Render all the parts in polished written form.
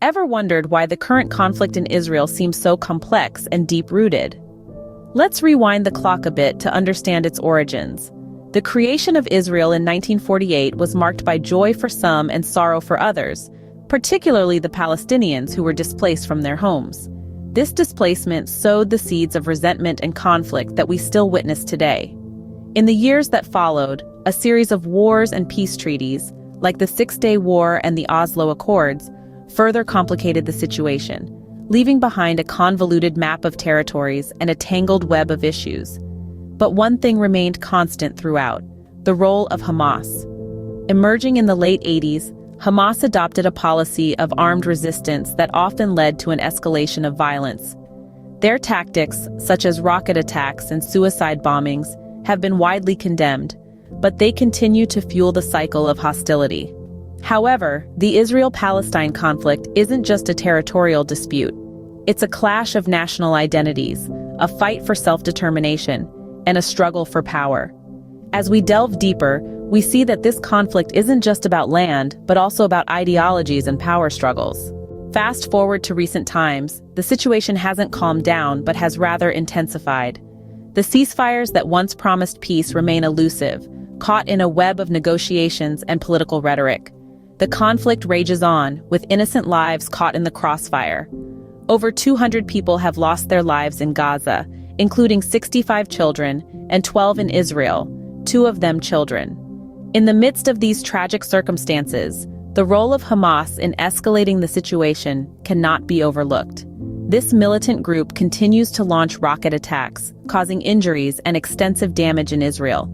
Ever wondered why the current conflict in Israel seems so complex and deep-rooted? Let's rewind the clock a bit to understand its origins. The creation of Israel in 1948 was marked by joy for some and sorrow for others, particularly the Palestinians who were displaced from their homes. This displacement sowed the seeds of resentment and conflict that we still witness today. In the years that followed, a series of wars and peace treaties, like the Six-Day War and the Oslo Accords, further complicated the situation, leaving behind a convoluted map of territories and a tangled web of issues. But one thing remained constant throughout: the role of Hamas. Emerging in the late 80s, Hamas adopted a policy of armed resistance that often led to an escalation of violence. Their tactics, such as rocket attacks and suicide bombings, have been widely condemned, but they continue to fuel the cycle of hostility. However, the Israel-Palestine conflict isn't just a territorial dispute. It's a clash of national identities, a fight for self-determination, and a struggle for power. As we delve deeper, we see that this conflict isn't just about land, but also about ideologies and power struggles. Fast forward to recent times, the situation hasn't calmed down but has rather intensified. The ceasefires that once promised peace remain elusive, caught in a web of negotiations and political rhetoric. The conflict rages on, with innocent lives caught in the crossfire. Over 200 people have lost their lives in Gaza, including 65 children and 12 in Israel, 2 of them children. In the midst of these tragic circumstances, the role of Hamas in escalating the situation cannot be overlooked. This militant group continues to launch rocket attacks, causing injuries and extensive damage in Israel.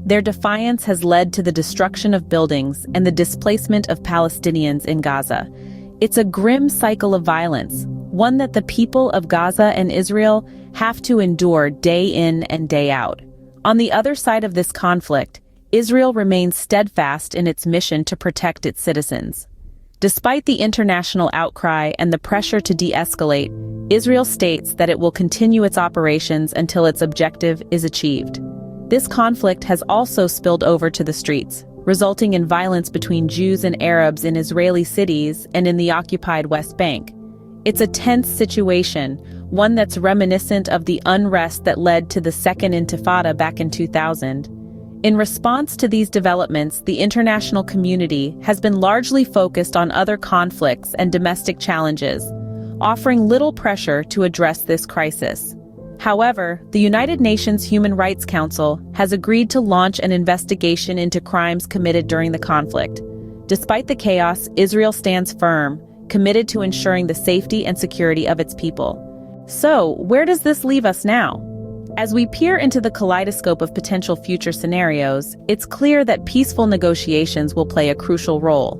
Their defiance has led to the destruction of buildings and the displacement of Palestinians in Gaza. It's a grim cycle of violence, one that the people of Gaza and Israel have to endure day in and day out. On the other side of this conflict, Israel remains steadfast in its mission to protect its citizens. Despite the international outcry and the pressure to de-escalate, Israel states that it will continue its operations until its objective is achieved. This conflict has also spilled over to the streets, resulting in violence between Jews and Arabs in Israeli cities and in the occupied West Bank. It's a tense situation, one that's reminiscent of the unrest that led to the Second Intifada back in 2000. In response to these developments, the international community has been largely focused on other conflicts and domestic challenges, offering little pressure to address this crisis. However, the United Nations Human Rights Council has agreed to launch an investigation into crimes committed during the conflict. Despite the chaos, Israel stands firm, committed to ensuring the safety and security of its people. So, where does this leave us now? As we peer into the kaleidoscope of potential future scenarios, it's clear that peaceful negotiations will play a crucial role.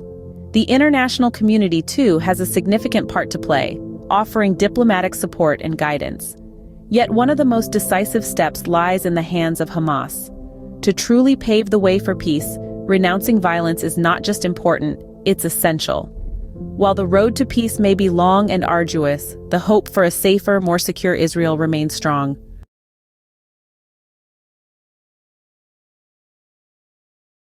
The international community, too, has a significant part to play, offering diplomatic support and guidance. Yet one of the most decisive steps lies in the hands of Hamas. To truly pave the way for peace, renouncing violence is not just important, it's essential. While the road to peace may be long and arduous, the hope for a safer, more secure Israel remains strong.